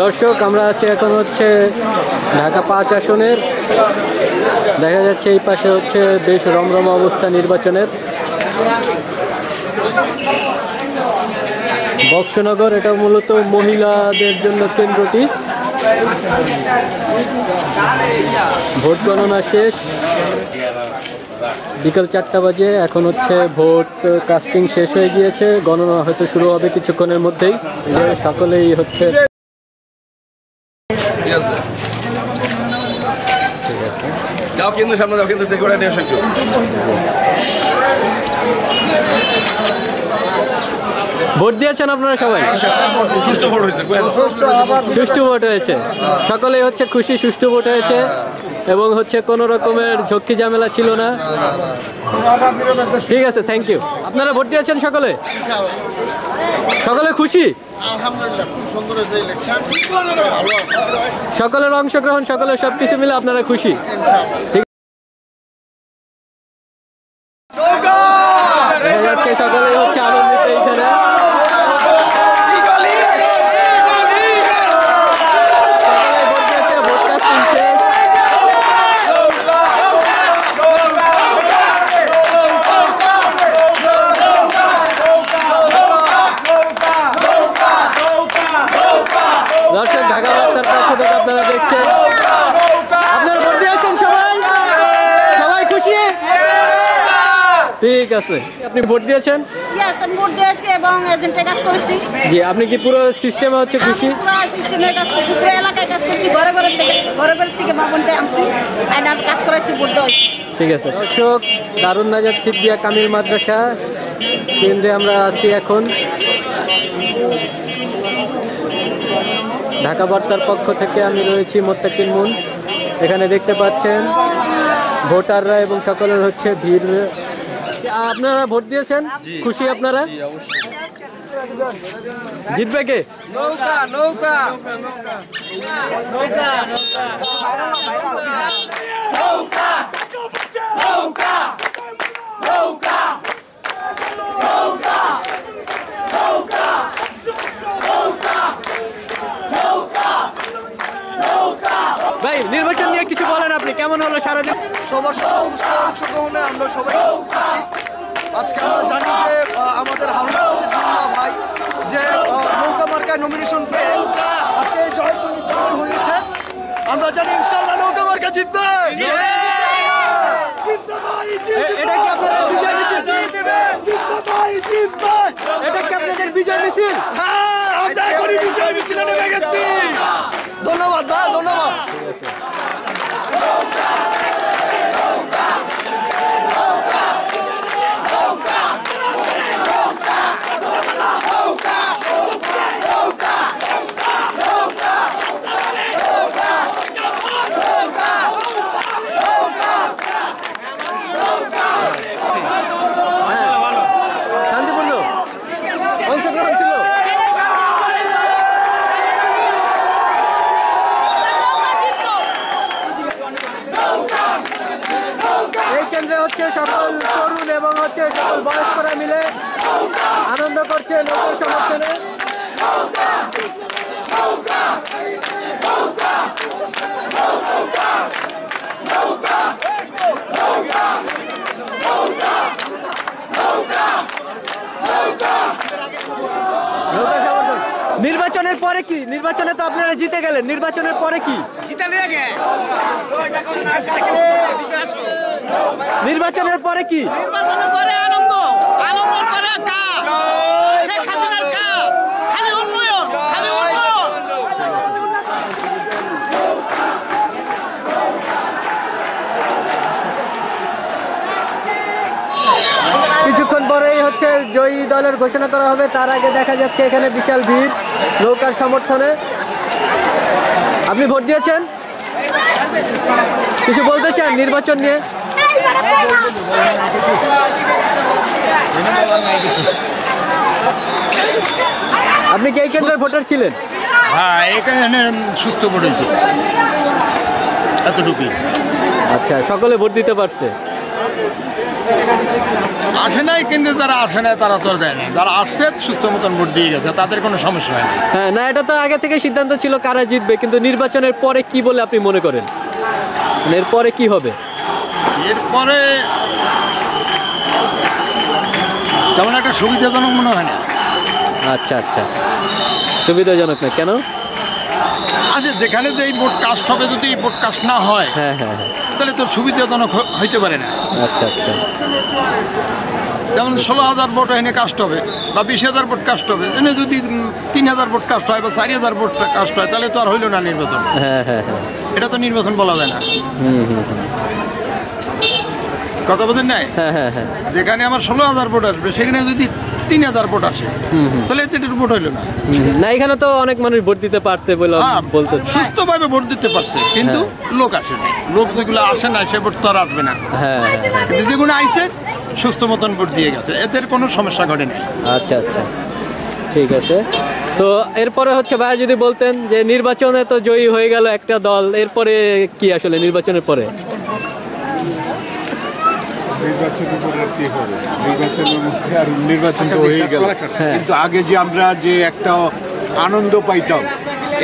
দর্শক, আমরা আছি এখন হচ্ছে ঢাকা ৫ আসনের। দেখা যাচ্ছে এই পাশে হচ্ছে বেশ রমরমা অবস্থা নির্বাচনের। বক্সনগর, এটা মূলত মহিলাদের জন্য কেন্দ্রটি। ভোট গণনা শেষ, বিকাল ৪টা বাজে। এখন হচ্ছে ভোট কাস্টিং শেষ হয়ে গিয়েছে, গণনা হয়তো শুরু হবে কিছুক্ষণের মধ্যেই। সকলেই হচ্ছে যাও কিন্তু সামনে যাও, কিন্তু দেখো না একটু। ভোট দিয়েছেন আপনারা সবাই? সুষ্ঠু ভোট হয়েছে, সুষ্ঠু ভোট হয়েছে, সকলেই হচ্ছে খুশি, সুষ্ঠু ভোট হয়েছে এবং হচ্ছে কোনো রকমের ঝক্কি ঝামেলা ছিল না। ঠিক আছে, থ্যাংক ইউ। আপনারা ভোট দিয়েছেন সকলে? সকলে খুশি? সকলের অংশগ্রহণ, সকলের সবকিছু মিলে আপনারা খুশি? দেখা যাচ্ছে সকলেই হচ্ছে আনন্দিত এইখানে। দর্শক, ঢাকা বার্তার পক্ষ থেকে আপনারা দেখছেন, আপনারা ভোট দিয়েছেন সবাই? সবাই খুশি? ঠিক আছে, আপনি ভোট দিয়েছেন? আমি ভোট দিয়েছি এবং এজেন্টের কাজ করেছি। জি, আপনি কি পুরো সিস্টেমে হচ্ছে খুশি? পুরো সিস্টেমে কাজ করছি, পুরো এলাকায় কাজ করছি, ঘরে ঘরে থেকে বাবনতে আনছি, আর আমি কাজ করাইছি, ভোট দেওয়াইছি। ঠিক আছে দর্শক, দারুন নাজাত সিদ্দিয়া কামিল মাদ্রাসা কেন্দ্রে আমরা আছি এখন। ঢাকা বার্তার পক্ষ থেকে আমি রয়েছি মোত্তাকিন মুন। এখানে দেখতে পাচ্ছেন ভোটাররা এবং সকলের হচ্ছে ভিড়। আপনারা ভোট দিয়েছেন? খুশি আপনারা? জিতবে কে? নৌকা নৌকা নৌকা নৌকা নৌকা নৌকা ভাই, নির্বাচন নিয়ে কিছু বলেন আপনি, কেমন হলো সারাদিন? সবার সুষ্ঠু অংশগ্রহণে আমরা সবাই খুশি। আজকে আমরা জানি যে আমাদের হারুন রশিদ মোল্লা ভাই যে নৌকা মার্কায় নমিনেশন পেয়ে আজকে জয়পুর হয়েছে। আমরা জানি ইনশাআল্লাহ নৌকা মার্কা জিতবে। এটা কি আপনাদের বিজয় মিছিল? এটা কি আপনাদের বিজয় মিছিল? হ্যাঁ, আমরা এখনই বিজয় মিছিলে নেমে গেছি। ধন্যবাদ ভাই, ধন্যবাদ। শান্তিপূর্ণ অংশগ্রহণ ছিল। এই কেন্দ্রে হচ্ছে সকল তরুণ এবং হচ্ছে সকল বয়স্করা মিলে আনন্দ করছে নৌকার সমর্থনে। নির্বাচনের পরে কি? নির্বাচনে তো আপনারা জিতে গেলেন, নির্বাচনের পরে কি? নির্বাচনের পরে কি? নির্বাচনের পরে আনন্দ, আনন্দের পরে কাজ, শেখ হাসিনার কাজ, খালি উন্নয়ন, খালি উন্নয়ন। কিছুক্ষণ পরেই হচ্ছে জয়ী দলের ঘোষণা করা হবে। তার আগে দেখা যাচ্ছে এখানে বিশাল ভিড় নৌকার সমর্থনে। আপনি ভোট দিয়েছেন? কিছু বলতে চান নির্বাচন নিয়ে? আপনি কি এই কেন্দ্রের ভোটার ছিলেন? হ্যাঁ, এখানে সুস্থ পড়েছে এতটুকুই। আচ্ছা, সকলে ভোট দিতে পারছে। আসে নাই, কিন্তু যারা আসে নাই তারা তো আর দেয় না, যারা আসছে সুস্থ মতন ভোট দিয়ে গেছে, তাদের কোনো সমস্যা হয় না। হ্যাঁ, না এটা তো আগে থেকে সিদ্ধান্ত ছিল কারা জিতবে, কিন্তু নির্বাচনের পরে কি বলে আপনি মনে করেন, মানে এরপরে কি হবে? এরপরে তেমন একটা সুবিধাজনক মনে হয় না। আচ্ছা আচ্ছা, সুবিধাজনক না কেন? আচ্ছা, যেখানে যে এই ভোট কাস্ট হবে, যদি এই ভোট কাস্ট না হয় হ্যাঁ হ্যাঁ হ্যাঁ, তাহলে তো সুবিধাজনক হইতে পারে না। আচ্ছা আচ্ছা, যেমন 16,000 ভোট এনে কাস্ট হবে বা 20,000 ভোট কাস্ট হবে, এনে যদি 3,000 ভোট কাস্ট হয় বা 4,000 ভোট কাস্ট হয়, তাহলে তো আর হইল না নির্বাচন। হ্যাঁ হ্যাঁ হ্যাঁ, এটা তো নির্বাচন বলা যায় না। কথা বলেন নাই? হ্যাঁ হ্যাঁ হ্যাঁ, যেখানে আমার 16,000 ভোট আসবে, সেখানে যদি 3,000 ভোট আসে, তাহলে এটার ভোট হইল না। না এখানে তো অনেক মানুষ ভোট দিতে পারছে বলে হ্যাঁ, বলতেছে। সুস্থভাবে ভোট দিতে পারছে, কিন্তু লোক আসে না। লোক যেগুলো আসে না, সে ভোট তো আর আসবে না। হ্যাঁ হ্যাঁ, কিন্তু যেগুলো আইছে সুস্থ মতন ভোট দিয়ে গেছে, এদের কোনো সমস্যা ঘটে নাই। আচ্ছা আচ্ছা, ঠিক আছে। তো এরপরে হচ্ছে ভাই যদি বলতেন যে নির্বাচনে তো জয়ী হয়ে গেল একটা দল, এরপরে কি আসলে নির্বাচনের পরে? নির্বাচনের পরে আর কি হবে? নির্বাচনের মধ্যে আর নির্বাচন তো হয়ে গেল, হ্যাঁ। কিন্তু আগে যে আমরা যে একটা আনন্দ পাইতাম,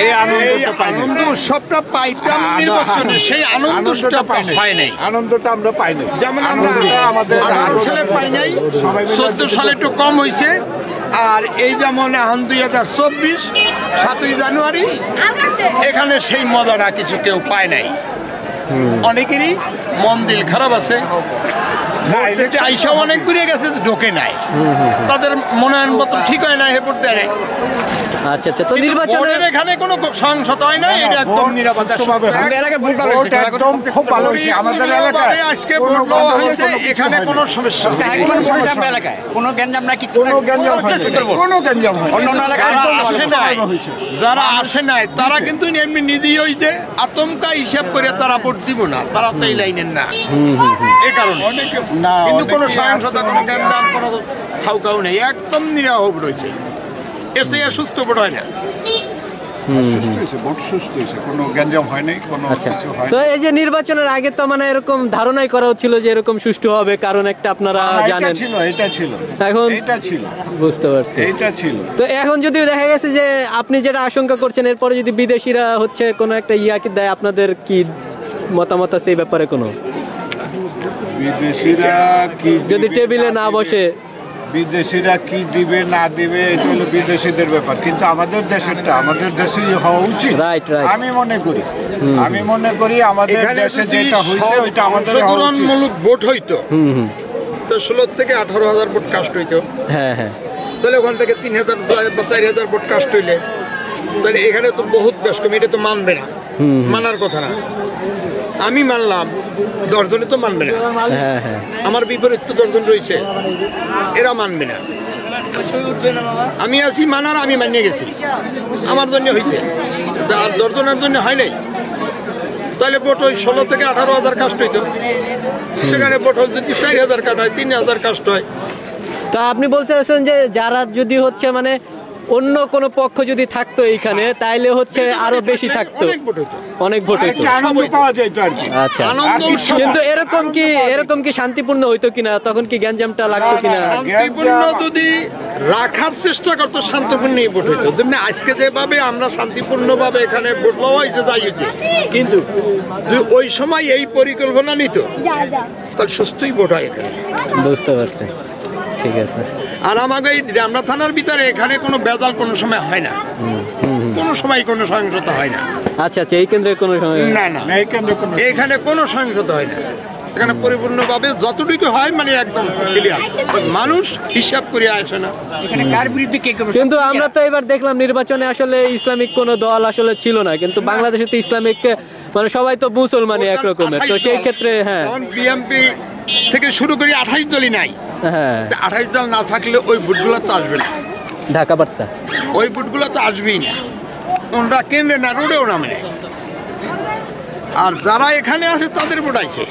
এই আনন্দটা পাই নাই। আনন্দ উৎসবটা পাইতাম নির্বাচনে, সেই আনন্দটা হয় নাই। আনন্দটা আমরা পাই নাই। যেমন আমরা আমাদের 18 সালে পাই নাই, সবাই মিলে 14 সালে একটু কম হয়েছে, আর এই যেমন এখন 2024 7ই জানুয়ারি, এখানে সেই মজাটা কিছু কেউ পায় নাই। অনেকেরই মন দিল খারাপ আছে, আইসা অনেক ঘুরে গেছে, ঢোকে নাই, তাদের মনোনয়নপত্র ঠিক হয় না, হে ভোট দেয় নাই। আচ্ছা আচ্ছা, তো কিন্তু নির্বাচনের ভোটের এখানে কোনো সংসদ হয় না, এটা একদম নিরাপদ। সুষ্ঠুভাবে হয়। ভোট একদম খুব ভালো হয়েছে আমাদের এলাকায়। আজকে ভোট দেওয়া হয়েছে, এখানে কোনো সমস্যা নেই। কোনো গ্যাঞ্জাম হয় না। কোনো গ্যাঞ্জাম হয় না। যারা আসে নাই তারা কিন্তু এমনি নিজেই ওই যে আতঙ্কা হিসাব করে তারা ভোট দিব না, তারা তো এই লাইনের না, এই কারণে। না, কিন্তু কোনো অনেকেই সহিংসতা, কোনো গ্যাঞ্জাম, কোনো হাউকাউ নেই, একদম নিরাপদ রয়েছে। এর থেকে সুস্থ ভোট হয় না। সুষ্ঠু হয়েছে, ভোট সুষ্ঠু হয়েছে, কোনো গ্যাঞ্জাম হয় নাই, কোনো আচ্ছা, কিছু হয় তো এই যে নির্বাচনের আগে তো মানে এরকম ধারণাই করা হচ্ছিল যে এরকম সুষ্ঠু হবে, কারণ একটা আপনারা জানেন এটা ছিল এখন এটা ছিল বুঝতে পারছি। এইটা ছিল। তো এখন যদি দেখা গেছে যে আপনি যেটা আশঙ্কা করছেন, এরপরে যদি বিদেশিরা হচ্ছে কোনো একটা ইয়াকে দেয়, আপনাদের কি মতামত আছে এই ব্যাপারে? কোনো বিদেশিরা কি যদি দিবে টেবিলে না দিবে, বসে, বিদেশিরা কি দিবে না দিবে এটা হলো বিদেশিদের ব্যাপার, কিন্তু আমাদের দেশেরটা আমাদের দেশেই হওয়া উচিত। Right, right. আমি মনে করি আমাদের এখানে দেশে যদি যেটা হয়েছে ওইটা আমাদের হওয়া উচিত। অংশগ্রহণমূলক ভোট হইতো, তো 16 থেকে 18,000 ভোট কাস্ট হইতো, হ্যাঁ হ্যাঁ, তাহলে ওখান থেকে 3,000 বা 4,000 ভোট কাস্ট হইলে, তাহলে এখানে তো বহুত বেশ কম, এটা তো মানবে না, মানার কথা না। আমি মানলাম, 10 জনে তো মানবে না, হ্যাঁ হ্যাঁ, আমার বিপরীত তো 10 জন রয়েছে, এরা মানবে না। আমি আছি মানার, আমি মানিয়ে গেছি, আমার জন্য হয়েছে, আর 10 জনের জন্য হয় নাই। তাহলে ভোট ওই 16 থেকে 18,000 কাস্ট হইতো, সেখানে ভোট হল যদি 4,000 কাস্ট হয়, 3,000 কাস্ট হয়। তা আপনি বলতে চাচ্ছেন যে যারা যদি হচ্ছে মানে অন্য কোনো পক্ষ যদি থাকতো এইখানে, তাইলে হচ্ছে আরো বেশি থাকতো, অনেক ভোট হইতো, অনেক ভোট হইতো। একটা আনন্দ পাওয়া যেত আর কি। আচ্ছা, আনন্দ উৎসব। কিন্তু এরকম কি শান্তিপূর্ণ হইতো কিনা? তখন কি গ্যাঞ্জামটা লাগতো কিনা? শান্তিপূর্ণ যদি রাখার চেষ্টা করতো, শান্তিপূর্ণই ভোট হইতো। যেমনি আজকে যেভাবে আমরা শান্তিপূর্ণভাবে এখানে ভোট লওয়া হয়েছে, যাই হয়েছে, কিন্তু যদি ওই সময় এই পরিকল্পনা নিত, তাহলে সুস্থই ভোট হয় এখানে। বুঝতে পারছি, ঠিক আছে। আর আমাকে এই রামনা থানার ভিতরে এখানে কোনো বেজাল কোনো সময় হয় না, কোনো সময় কোনো সহিংসতা হয় না। আচ্ছা আচ্ছা, এই কেন্দ্রে কোনো সময় না না, এই কেন্দ্রে কোনো এখানে কোনো সহিংসতা হয় না, এখানে পরিপূর্ণভাবে যতটুকু হয় মানে একদম ক্লিয়ার, মানুষ হিসাব করে আসে না। কিন্তু আমরা তো এবার দেখলাম নির্বাচনে আসলে ইসলামিক কোনো দল আসলে ছিল না, কিন্তু বাংলাদেশে তো ইসলামিক মানে সবাই তো মুসলমানই এক রকমের, তো সেই ক্ষেত্রে হ্যাঁ বিএমপি থেকে শুরু করে 28 দলই নাই, হ্যাঁ, 28 দল না থাকলে ওই ভোটগুলো তো আসবে না, ঢাকা বার্তা, ওই ভোটগুলো তো আসবেই না, ওরা কেন্দ্রে না, রোডেও নামে নেই। আর যারা এখানে আছে তাদের ভোট আইছে,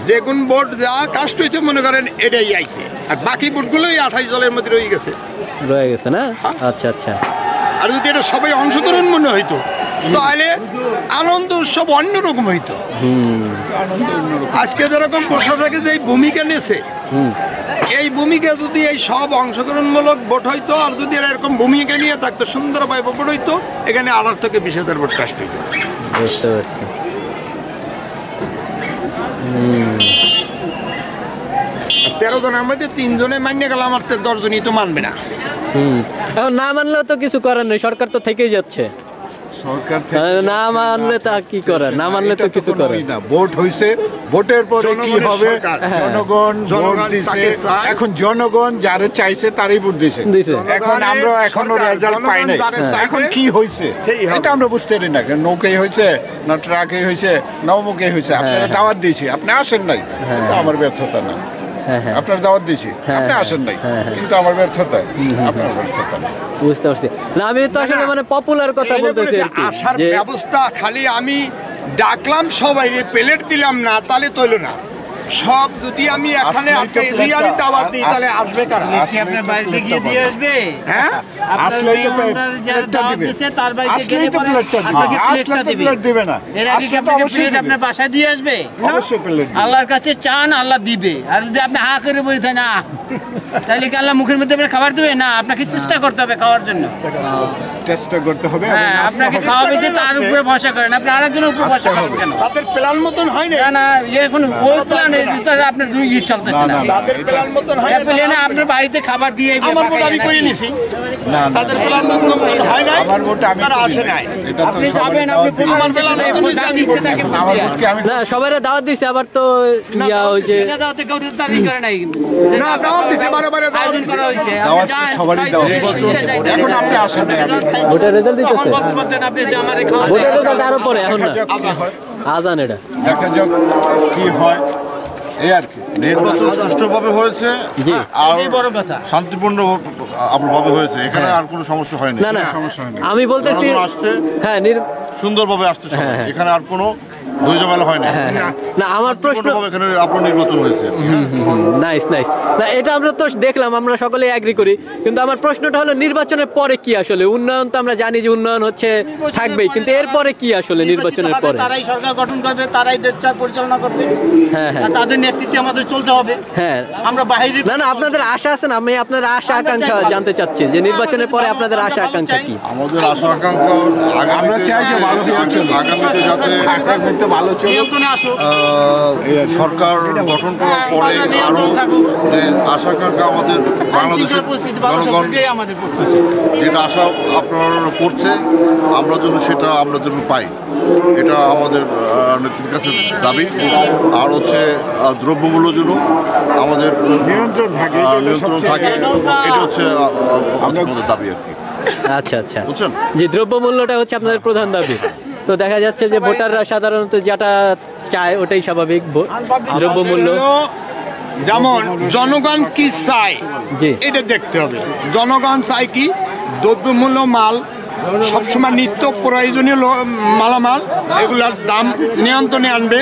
যে কোন ভোট যা কাস্ট হয়েছে মনে করেন এটাই আইছে, আর বাকি ভোটগুলোই 28 দলের মধ্যে রয়ে গেছে। রয়ে গেছে না? আচ্ছা আচ্ছা, আর যদি এটা সবাই অংশগ্রহণ মনে হইতো, তাহলে আনন্দ উৎসব অন্যরকম হইতো। আজকে যেরকম প্রশাসকে যে ভূমিকা নিয়েছে, এই ভূমিকা যদি এই সব অংশগ্রহণমূলক ভোট হইতো, আর যদি এরকম ভূমিকা নিয়ে থাকতো সুন্দরভাবে ভোট হইতো, এখানে 18 থেকে 20,000 ভোট কাস্ট হইতো। বুঝতে পারছি। 13 জনের মধ্যে 3 জনে মান্য গেল, আমার 10 জনই তো মানবে না। এখন না মানলেও তো কিছু করার নেই, সরকার তো থেকেই যাচ্ছে। সরকার না মানলে তা কি করার, না মানলে তো কিছু করার না। ভোট হইছে, ভোটের পরে কি জনগণের হবে? সরকার। জনগণ ভোট জনগণ দিছে, তাকে চায়। এখন জনগণ যারে চাইছে তারই ভোট দিছে। দিছে। এখন আমরা এখনো সরকার, রেজাল্ট পাই নাই। জনগণ যারে চাইবে, এখন কি হইছে সেই হবে। এটা আমরা বুঝতে পারি না। নৌকাই হয়েছে না ট্রাকে হয়েছে না অমুকে হয়েছে। আপনারা দাওয়াত দিয়েছি, আপনি আসেন নাই, কিন্তু আমার ব্যর্থতা না। আপনার দাওয়াত দিয়েছি, আপনি আসেন নাই, কিন্তু আমার ব্যর্থতা, আপনার ব্যর্থতা না। বুঝতে পারছি। না আমি তো আসলে মানে পপুলার কথা বলতেছি আর কি, আসার যে ব্যবস্থা খালি আমি ডাকলাম সবাই, প্লেট দিলাম না, তাহলে তৈল না। সব যদি আমি এখানে আসলেই তো যদি আমি প্লেটটা- দাওয়াত দিই, তাহলে আসবে কারা? আপনার বাড়িতে গিয়ে দিয়ে আসবে। হ্যাঁ, আসলেই তো মেহমানদার যারা প্লেটটা দাওয়াত দিবে। দিছে, তার বাড়িতে আসলেই গেলে তো পরে প্লেটটা দিবে। আপনাকে আসলে প্লেটটা তো দিবে। প্লেট দিবে না। এর আগে কি আসলে তো আপনাকে অবশ্যই প্লেট দিবে। আপনার বাসায় দিয়ে আসবে? অবশ্যই প্লেট দিবে। আল্লাহর কাছে চান, আল্লাহ দিবে। আর যদি আপনি হা করে বলতে না, তাহলে কি আল্লাহ মুখের মধ্যে আপনার খাবার দেবে? না, আপনাকে চেষ্টা করতে হবে খাওয়ার জন্য। চেষ্টা করতে হবে। হ্যাঁ, এবং আপনাকে নাস্তা খাওয়াবে হবে। যে তার উপরে ভরসা করেন, আপনি আরেকজনের উপরে ভরসা করেন কেন? তাদের প্ল্যান মতন হয় না। না না, এখন ওই প্ল্যানে আপনার দুই চলতেছে না। তাদের প্ল্যান মতন হয় না। প্ল্যানে আপনার বাড়িতে খাবার দিয়ে আমার ভোট আমি করে নিছি। না, না, তাদের প্ল্যান মতন হয় না। আমার ভোট আমি তারা করি আসে নাই। নাই। এটা তো আপনি সবাই যাবেন, দাওয়াত আপনি দিবে। আমার প্ল্যান মতন হয়েছে, আমি ভোট দিছি। আমার ভোটকে আমি না সবাই দাওয়াত দিছে, আবার তো ইয়া ওই যে বিনা দাওয়াতে কেউ তারিখ করে নাই। না, দাওয়াত দিছে, বারে বারে দাওয়াত আয়োজন করা হয়েছে। দাওয়াত আপনি যান, সবারই খাইতে দাওয়াত যাইতে দিচ্ছে। যাইতে এখন যাইতে আপনি আসেন নাই, আমি- ভোটের রেজাল্ট তখন দিতেছে। বলতে বলতেন আপনি যে আমারে খাওয়া ভোটের রেজাল্ট আরো পরে, এখন না। দেখা যাক কি হয়। আজান এটা। দেখা যাক কি হয়, এই আর কি। নির্বাচন সুষ্ঠুভাবে হয়েছে জি। আর এই বড় কথা। শান্তিপূর্ণ ভাবে হয়েছে, এখানে আর কোনো সমস্যা হয়নি। না না সমস্যা হয়নি। আমি বলতেছি জনগণ আসছে, হ্যাঁ সুন্দরভাবে আসছে সবাই। হ্যাঁ, হ্যাঁ। এখানে আর কোনো ঝামেলা হয়নি। না আমার প্রশ্ন শান্তিপূর্ণভাবে এখানে আপনার নির্বাচন হয়েছে। Nice nice. না এটা আমরা তো দেখলাম, আমরা সকলেই এগ্রি করি, কিন্তু আমার প্রশ্নটা হলো নির্বাচনের পরে কি আসলে উন্নয়ন? তো আমরা জানি যে উন্নয়ন হচ্ছে থাকবেই, কিন্তু এরপরে কি আসলে নির্বাচনের হবে, পরে? তারাই সরকার গঠন করবে, তারাই দেশ পরিচালনা করবে। হ্যাঁ হ্যাঁ আর তাদের নেতৃত্বে আমাদের চলতে হবে। হ্যাঁ। আমরা বাইরে না না আপনাদের আশা আছে না? আমি আপনার আশা আমরা আকাঙ্ক্ষা চাই ভালো। জানতে চাচ্ছি যে নির্বাচনের পরে আপনাদের আশা আকাঙ্ক্ষা কি? আমাদের আশা আকাঙ্ক্ষা আমরা চাই যে ভালো হয়ে চলুক। আগামীতে যাতে আগামীতে ভালো চলুক। নিয়ন্ত্রণে আসুক। সরকার গঠন করার পরে বাজার আরো নিয়ন্ত্রণ থাকুক। যে আশা আকাঙ্ক্ষা আমাদের বাংলাদেশের আইনশৃঙ্খলা পরিস্থিতি ভালো জনগণ থাকুক, এটাই আমাদের প্রত্যাশা। যেটা আশা আপনারা করছে, আমরা যেন সেটা আমরা যেন পাই, এটা আমাদের নেত্রীর কাছে দাবি। আর হচ্ছে দ্রব্যমূল্য যেন আমাদের নিয়ন্ত্রণ থাকে, নিয়ন্ত্রণ থাকে, এটা হচ্ছে আমাদের দাবি আর কি। আচ্ছা আচ্ছা, বুঝছেন? যে দ্রব্যমূল্যটা হচ্ছে আপনাদের প্রধান দাবি। তো দেখা যাচ্ছে যে ভোটাররা সাধারণত যেটা চায় ওটাই স্বাভাবিক, দ্রব্যমূল্য। হলো যেমন জনগণ কি চায় জি। এটা দেখতে হবে। জনগণ চায় কি? দ্রব্যমূল্য মাল সবসময় নিত্য প্রয়োজনীয় মালামাল, এগুলার দাম নিয়ন্ত্রণে আনবে।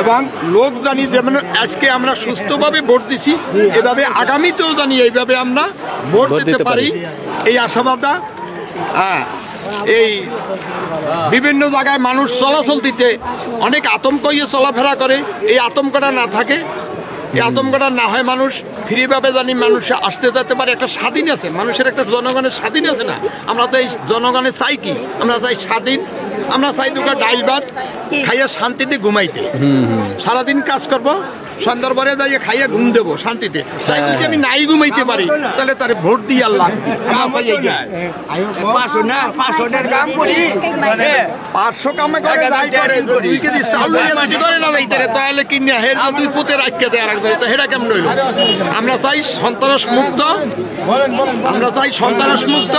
এবং লোক জানি যেমন আজকে আমরা সুস্থভাবে ভোট দিছি, এভাবে আগামীতেও জানি এইভাবে আমরা ভোট দিতে পারি, এই আশাবাদা। হ্যাঁ, এই বিভিন্ন জায়গায় মানুষ চলাচল দিতে অনেক আতঙ্ক চলাফেরা করে, এই আতঙ্কটা না থাকে, এই আতঙ্কটা না হয়, মানুষ ফ্রিভাবে জানি মানুষ আসতে যেতে পারে। একটা স্বাধীন আছে মানুষের, একটা জনগণের স্বাধীন আছে না? আমরা তো এই জনগণের চাই কি? আমরা চাই স্বাধীন, আমরা চাই দুটো ডাইল ভাত খাইয়া শান্তিতে ঘুমাইতে। সারাদিন কাজ করব, সন্ধ্যার পরে যাইয়ে খাইয়া ঘুম দেবো শান্তিতে। তাই যদি আমি নাই ঘুমাইতে পারি, তাহলে তার ভোট দিয়ে আল্লাহ 500 কামে করে যাই করে 2 কেজি চাউল নিয়ে যদি করে না যাইতে রে, তাহলে কি না হের দুই পুতে রাখতে দেয় আর একজন, তো হেরা কেমন হইল? আমরা চাই সন্ত্রাস মুক্ত, আমরা চাই সন্ত্রাস মুক্ত,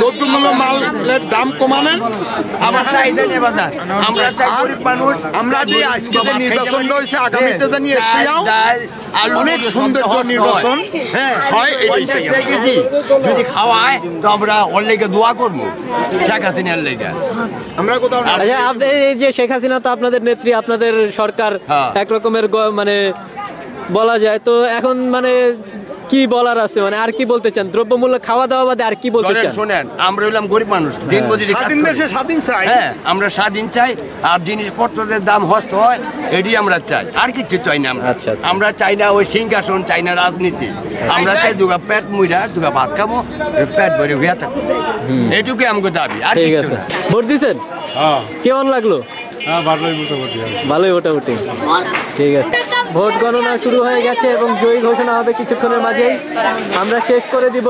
দ্রব্যমূল্য মালের দাম কমানোর। আমার চাহিদা নেই বাজার, আমরা চাই গরিব মানুষ, আমরা যে আজকে যে নির্বাচনটা হয়েছে, আগামীতে জানি এসেও অনেক সুন্দর নির্বাচন হয়, এটাই চাই আমরা। যদি খাওয়ায় তো আমরা ওর লেগে দোয়া করবো, শেখ হাসিনার লেগে। আমরা কোথাও আচ্ছা, আপনি এই যে শেখ হাসিনা তো আপনাদের নেত্রী, আপনাদের সরকার হ্যাঁ। এক রকমের মানে বলা যায়, তো এখন মানে কি বলার আছে, মানে আর কি বলতে চান? দ্রব্যমূল্য খাওয়া দাওয়া বাদে আর কি বলতে ধরেন, চান? শোনেন, আমরা হইলাম গরিব মানুষ, দিন মজুরি কাজ স্বাধীন করি। দেশে স্বাধীন চাই। হ্যাঁ, আমরা স্বাধীন চাই, আর জিনিসপত্রের দাম হস্ত হয়, এটি আমরা চাই, আর কিছু চাই না আমরা। আচ্ছা, আচ্ছা। আমরা চাই না ওই সিংহাসন, চাই না রাজনীতি, আমরা চাই দুগা পেট মুইরা, দুগা ভাত খামো, পেট ভরে হইয়া থাকবো, এইটুকুই আমাকে দাবি, আর ঠিক কিছু আছে। না। ভোট দিছেন? কেমন লাগলো? ভালোই মোটামুটি। ঠিক আছে, ভোট গণনা শুরু হয়ে গেছে এবং জয়ী ঘোষণা হবে কিছুক্ষণের মাঝেই। আমরা শেষ করে দিব।